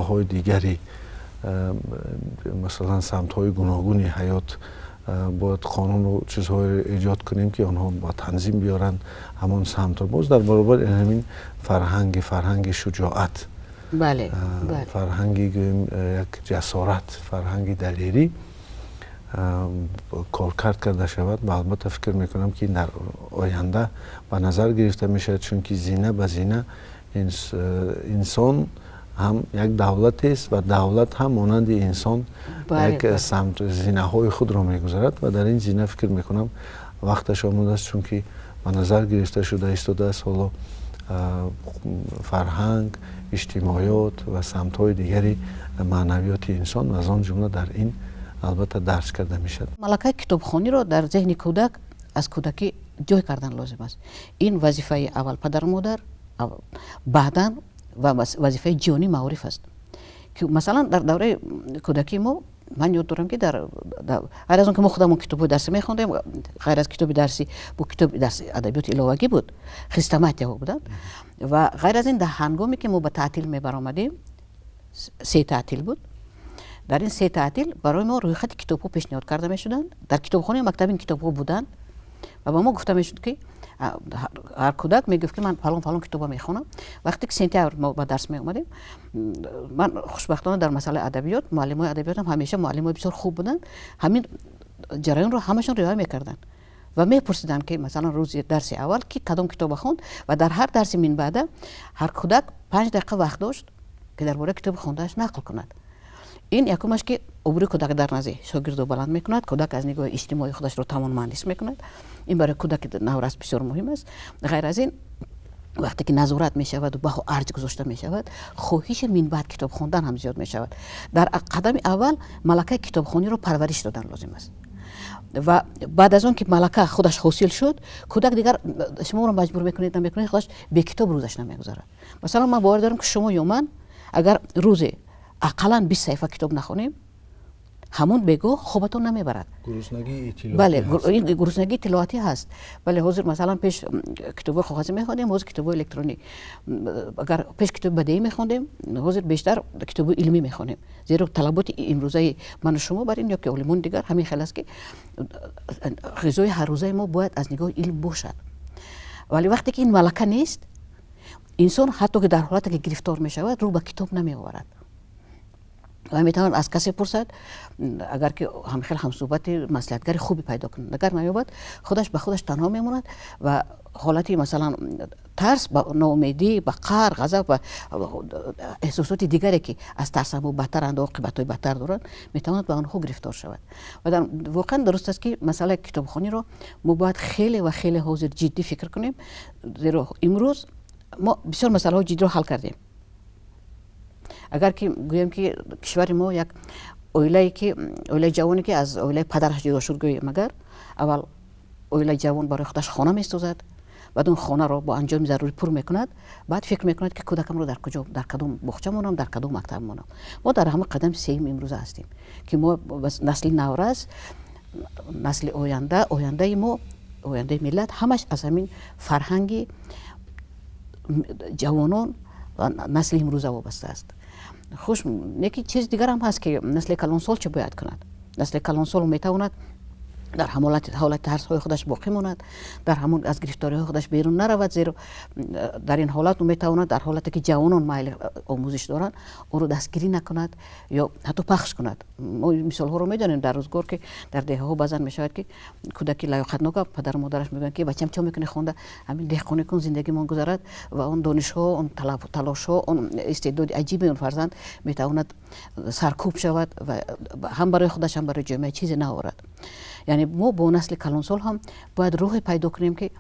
های دیگری مثلا سمت های گوناگونی حیات باید قانون و چیزهای ایجاد کنیم که آنها با تنظیم بیارن همون سمت رو. باز در برابر همین فرهنگ شجاعت، بله فرهنگی یک جسارت، فرهنگی دلیری کارکرد کرده شود. و البته فکر میکنم که در آینده به نظر گرفته میشه، چون که زینه به زینه انسان هم یک دولت است و دولت هم مانند انسان یک سمت زینه های خود را میگذارد و در این زینه فکر میکنم وقتش آمده است، چون که به نظر گرفته شده ایستاده است حالا فرهنگ، اجتماعیات و سمت های دیگری معنویات انسان و از آن جمله در این البته درس کرده می شد. ملکه کتابخوانی را در ذهن کودک از کودکی جای کردن لازم است. این وظیفه اول پدر مادر، بعدا و وظیفه جانی معارف است که مثلا در دوره کودکی ما من یاد دارم که در غیر از اون که ما خودمون کتاب درسی می‌خوندیم، غیر از کتاب درسی با کتاب درس ادبیات الهوگی بود، خریستماتیا بودند و غیر از این در هنگامی که ما به تعطیل می‌برآمدیم 3 تعطیل بود، در این 3 تعطیل برای ما رویخط کتاب‌ها پیشنهاد کرده می‌شدند. در کتابخانه مکتب این کتاب‌ها بودند و با ما گفته می‌شد که هر کودک میگفت که من فلان کتابا میخونم. وقتی که سنتیبر ما با درس می اومدیم، من خوشبختانه در مسئله ادبیات معلمای ادبیات هم همیشه معلمای بسیار خوب بودن، همین جریان رو همشون رعایت میکردن و میپرسیدن که مثلا روز درس اول کی کدام کتاب خوند و در هر درس من بعد هر کودک 5 دقیقه وقت داشت که درباره کتاب خوندهش نقل کند. این یکمش که عبور کودک در نزد شاگرد رو بلند میکند، کودک از نگاه اجتماعی خودش رو توانمندی میکند. این برای کودک نورست بسیار مهم است. غیر از این وقتی که نظارت می شود و به ارج گذاشته می شود، خواهش من بعد کتاب خوندن هم زیاد می شود. در قدم اول ملکه کتابخوانی رو پرورش دادن لازم است و بعد از اون که ملکه خودش حاصل شد، کودک دیگر شما رو مجبور میکنید نمیکنید خودش به کتاب روزش نمیگذاره. مثلا من باور دارم که شما یا من اگر روز اقلا 20 صفحه کتاب نخونیم، همون بگو خوابتون نمیبرد. گرسنگی اطلاعاتی بله، این گرسنگی اطلاعاتی هست. بله، حاضر مثلا پیش کتاب کاغذی میخوندیم، حاضر کتاب الکترونیک. اگر پیش کتاب بدیهی میخوندیم، حاضر بیشتر کتاب علمی میخونیم. زیرا طلبات امروزه من و شما بر این یا که علمون دیگر همین خیلی است که غذای هر روزه ما باید از نگاه علم باشد. ولی وقتی که این ملکه نیست، انسان حتی که در حالتی که گرفتار میشود رو به کتاب نمیآورد. و میتواند از کسی پرسد، اگر که خیلی همصحبت مصلحتگر خوبی پیدا کند، اگر نیابد خودش به خودش تنها میموند و حالتی مثلا ترس، با ناامیدی، با قهر، غضب و احساسات دیگری که از ترس هم بدترند و عاقبت‌های بدتر دارند میتواند به آنها گرفتار شود. و در واقعا درست است که مسئله کتابخوانی رو ما باید خیلی و خیلی حاضر جدی فکر کنیم، زیرا امروز ما بسیار مسئله های جدی رو حل کردیم. اگر که گویم که کشور ما یک اویله جوانی که از اویله پدرش جدا شد، گویم اگر اول اویله جوان برای خودش خانه میسازد، بعد اون خانه رو با انجام ضروری پر میکند، بعد فکر میکند که کودکم رو در کجا، در کدام باغچه مونم، در کدام مکتب مونم. ما در همه قدم سیم امروزه هستیم که ما نسل نورس، نسل آینده ما، آینده ملت همش از همین فرهنگ جوانان و نسل امروزه وابسته است. خوش یکی چیز دیگر هم هست که نسل کلانسال چه باید کند. نسل کلانسال میتواند در حالت ترس های خودش باقی ماند، در همون از گرفتاری های خودش بیرون نرود، زیرا در این حالت میتواند در حالتی که جوانان میل آموزش دارند او رو دستگیری نکند یا حتی پخش کند. ما مثال ها رو میدونیم در روزگار که در دهه ها بعضن میشود که کودکی لیاقتناک پدر و مادرش میگن که بچه‌م چه میکنه خونده، همین دهقانی کن زندگی من گذرد و اون دانش ها، اون تلاش ها، اون استعداد عجیب اون فرزند میتواند سرکوب شود و هم برای خودش هم برای جامعه چیزی نآورد. یعنی ما با نسل کلانسال هم باید راه پیدا کنیم که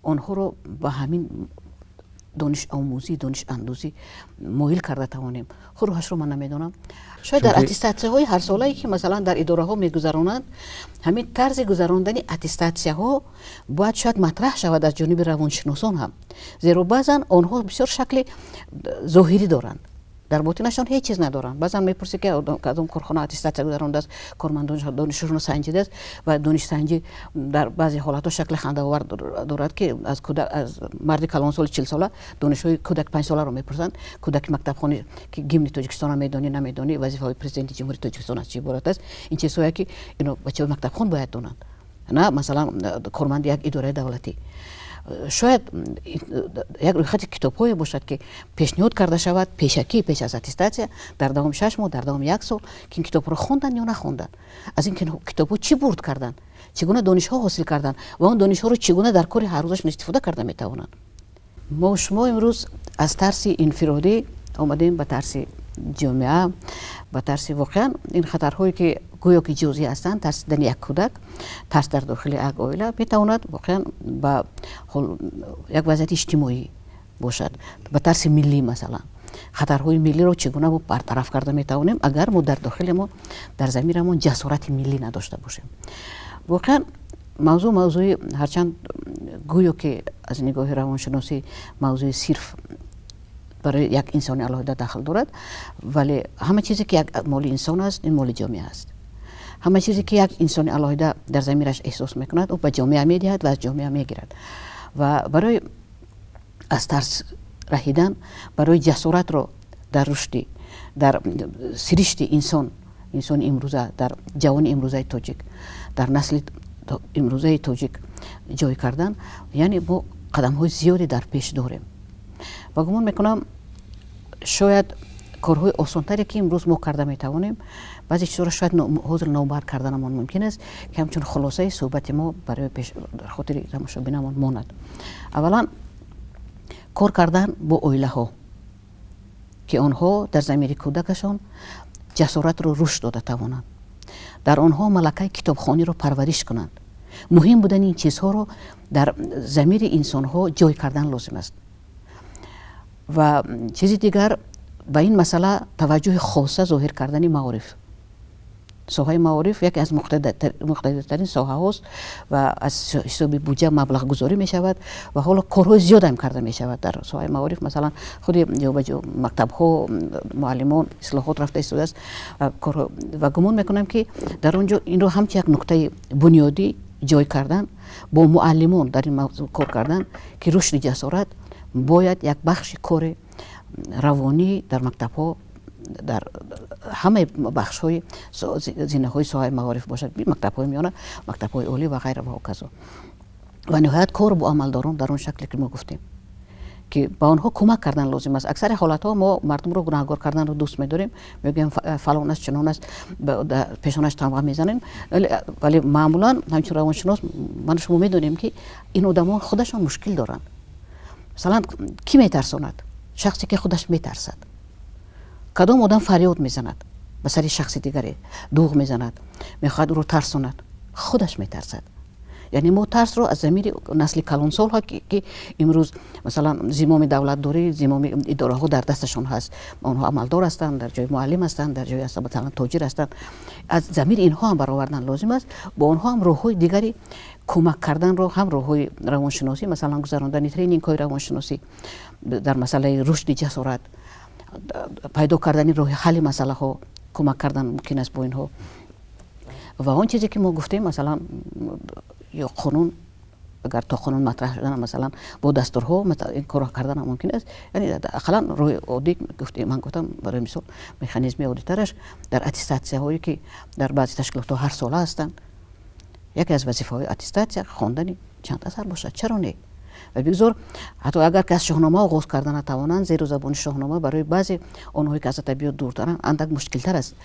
آنها رو با همین دانش آموزی، دانش اندوزی مایل کرده توانیم. خود روحش رو من نمیدونم. شاید در اتستاتسیه های هر ساله‌ای که مثلا در اداره ها میگذرانند، همین طرز گذراندن اتستاتسیه ها باید شاید مطرح شود از جانب روانشناسان هم، زیرا بعضا آنها بسیار شکل ظاهری دارند. در باطنشان هیچ چیز ندارن. بعضا میپرسی که کدام کارخانه اتستاتsia گذرانده است، کارمندانش دانشجویان سنجیده است و دانش سنجی در بعضی حالات شکل خنده آور دارد که از مرد کلان سال 40 ساله دانشجوی کودک 5 ساله رو میپرسند کودک مکتبخانه که گیمن تاجیکستان میدونی نمیدونی وظیفه های پرزیدنت جمهوری تاجیکستان از چی عبارت است. این چیزایی که اینو بچه‌های مکتبخانه باید دونند، نه مثلا کارمند یک اداره دولتی. شاید یک رویخط کتاب‌های باشد که پیشنهاد کرده شود پیش از اتستاتsia در دوام 6 ماه در دوام 1 سال که این کتاب رو خوندن یا نخوندن، از این کتاب‌ها چی برد کردن، چگونه دانش‌ها حاصل کردن و اون دانش‌ها رو چگونه در کار هر روزشون استفاده کرده میتوانند. ما شما امروز از ترس انفرادی آمدیم به ترس جامعه، به ترس واقعا این خطرهایی که گویا که جزئی هستند، ترس در یک کودک، ترس در داخل یک عائله میتواند واقعا به یک وضعیت اجتماعی باشد. به ترس ملی مثلا خطرهای ملی رو چگونه ما برطرف کرده میتوانیم اگر ما در داخل ما در ضمیرمون جسارت ملی نداشته باشیم. واقعا موضوع هرچند گویا که از نگاه روانشناسی موضوع صرف برای یک انسان علاوه داخل دارد، ولی همه چیزی که یک مال انسان است این مال جامعه است. همه چیزی که یک انسان علاوه در ضمیرش احساس میکند او به جامعه میدهد و از جامعه میگیرد و برای از ترس رهیدن، برای جسارت رو در رشد در سرشت انسان امروزه در جوان امروزه تاجیک در نسل امروزه تاجیک جای کردن، یعنی ما قدم های زیادی در پیش داریم و گمان میکنم شاید کارهای آسانتری که امروز ما کرده میتوانیم بعضی چیزا شاید حاضر نوبر کردنمان ممکن است که همچون خلاصه صحبت ما برای در خاطر تماشابینمان ماند. اولا کار کردن با عائله ها که آنها در ضمیر کودکشان جسارت رو رشد داده توانند، در آنها ملکه کتابخوانی رو پرورش کنند. مهم بودن این چیزها رو در ضمیر انسان ها جای کردن لازم است. و چیزی دیگر به این مسئله توجه خاصه ظاهر کردن معارف. ساحه معارف یکی از مقتدرترین ساحه هاست و از حساب بودجه مبلغ گذاری می شود و حالا کارهای زیاد هم کرده می شود در ساحه معارف. مثلا خود جو مکتب ها معلمان اصلاحات رفته استوده است و گمان میکنم که در اونجا این رو همچه یک نکته بنیادی جای کردن با معلمان در این موضوع کار کردن که رشد جسارت باید یک بخش کار روانی در مکتب ها در همه بخش های زینه های ساحه معارف باشد، مکتب های میانه، مکتب های عالی و غیره و کذا. و نهایت کار با عملداران در اون شکلی که ما گفتیم که با آنها کمک کردن لازم است. اکثر حالت ها ما مردم رو گناهکار کردن رو دوست می‌داریم، میگیم فلان است چنان است، پیشانش تمام میزنیم، ولی معمولا همچون روانشناس من شما میدونیم که این آدما خودشان مشکل دارن. مثلا کی میترساند؟ شخصی که خودش میترسد. کدام آدم فریاد میزند به سر شخص دیگری، دوغ میزند، میخواد رو ترساند، خودش میترسد. یعنی ما ترس رو از ضمیر نسل کلانسال ها که امروز مثلا زمام دولت داری، زمام اداره ها در دستشون هست، اونها عملدار هستند، در جای معلم هستند، در جای مثلا تاجر هستند، از ضمیر اینها هم برآوردن لازم است. با اونها هم راههای دیگری کمک کردن رو، هم راههای روانشناسی مثلا گذراندن ترینینگ های روانشناسی در مسئله رشد جسارت، پیدا کردن راه حل مسئله ها کمک کردن ممکن است با اینها. و اون چیزی که ما گفتیم مثلا یا قانون، اگر تا قانون مطرح شدن مثلا با دستورها این کار کردن ممکن است. یعنی اقلا روی عادی گفتیم، من گفتم برای مثال مکانیزم عادی ترش در اتستاتsia هایی که در بعضی تشکیلات هر ساله هستند، یکی از وظیفه های اتستاتsia خواندن چند اثر باشد، چرا نه؟ و بگذار حتی اگر که از شاهنامه آغاز کردن نتوانند، زیر زبان شاهنامه برای بعضی آنهایی که از طبیعت دورترند اندک مشکل تر است.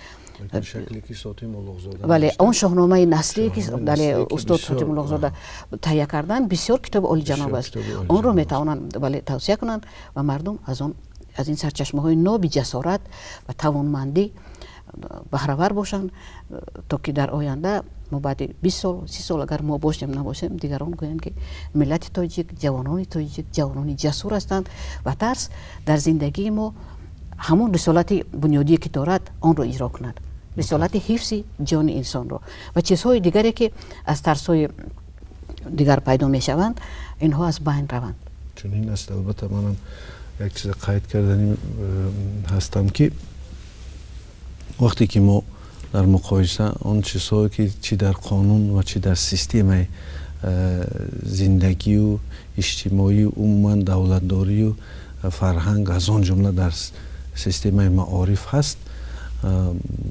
شکلی که ساتی ملاغزاده، ولی اون شاهنامه نسلی که در استاد ساتی ملاغزاده تهیه کردن بسیار کتاب عالی جناب است. اون رو میتوانند ولی توصیه کنند و مردم از این سرچشمه های نو جسارت و توانمندی بهره‌ور باشند تا که در آینده ما بعد 20 سال 30 سال اگر ما باشیم نباشیم دیگران گویند که ملت تاجیک، جوانان جسور هستند و ترس در زندگی ما همون رسالت بنیادی که دارد آن رو اجرا کند، رسالت حفظ جان انسان رو و چیزهای دیگری که از ترس‌های دیگر پیدا می شوند اینها از بین روند. چون این است. البته منم یک چیز قید کردنی هستم که وقتی که ما در مقایسه آن چیزهایی که چی در قانون و چی در سیستم زندگی و اجتماعی و عموما دولتداری و فرهنگ از آن جمله در سیستم معارف هست،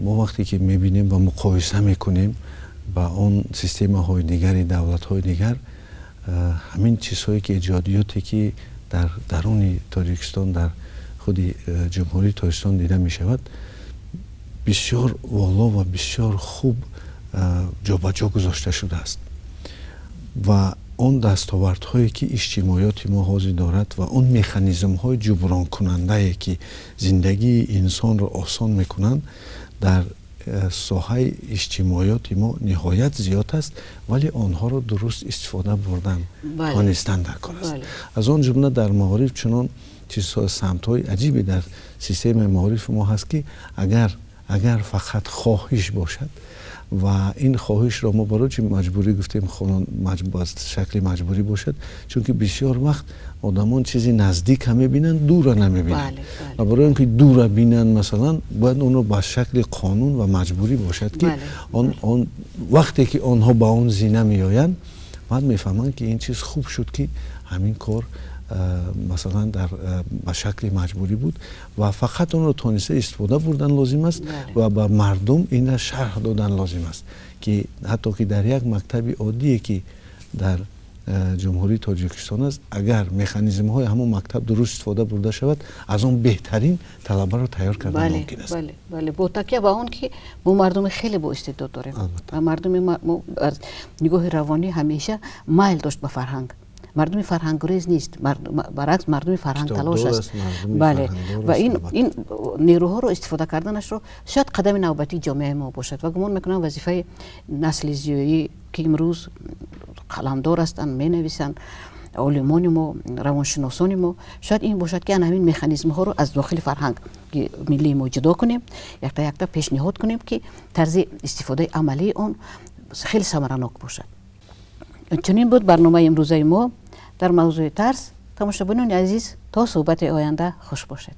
ما وقتی که میبینیم و مقایسه میکنیم با آن سیستم های دیگری، دولت های دیگر، همین چیزهایی که ایجادیاتی که در درون تاجیکستان در خود جمهوری تاجیکستان دیده می شود بسیار والا و بسیار خوب جا به جا گذاشته شده است و اون دستاوردهایی که اجتماعیات ما حاضر دارد و اون مکانیزم های جبران کننده که زندگی انسان را آسان میکنند در ساحه اجتماعیات ما نهایت زیاد است، ولی آنها را درست استفاده بردن توانستن در کار است. از آن جمله در معارف چنان چیزها سمت‌های عجیبی در سیستم معارف ما هست که اگر فقط خواهش باشد و این خواهش را ما برای چی مجبوری گفتیم باید شکل مجبوری باشد، چون که بسیار وقت آدمان چیزی نزدیک هم میبینن، دور را نمیبینن و برای اینکه دور را بینن مثلا باید اون رو با شکل قانون و مجبوری باشد که آن وقتی که آنها با اون زینه میآیند بعد میفهمن که این چیز خوب شد که همین کار مثلا در به شکل مجبوری بود و فقط اون رو تونسته استفاده بردن لازم است و به مردم این را شرح دادن لازم است که حتی که در یک مکتب عادی که در جمهوری تاجیکستان است، اگر مکانیزم های همون مکتب درست استفاده برده شود از اون بهترین طلبه رو تیار کردن ممکن است. بله با تکیه به اون که ما مردم خیلی با استعداد داریم و مردم از نگاه روانی همیشه مایل داشت به فرهنگ. مردم فرهنگ‌گریز نیست، برعکس مردم فرهنگ تلاش است. بله و این نیروها رو استفاده کردنش رو شاید قدم نوبتی جامعه ما باشد و گمان میکنم وظیفه نسل زیایی که امروز قلمدار هستند، مینویسند، علمان ما، روانشناسان ما، شاید این باشد که همین مکانیزم ها رو از داخل فرهنگ ملی ما جدا کنیم، یک تا پیشنهاد کنیم که طرز استفاده عملی اون خیلی ثمرناک باشد. چنین بود برنامه امروزه ما در موضوع ترس. تماشاچیان عزیز تا صحبت آینده خوش باشد.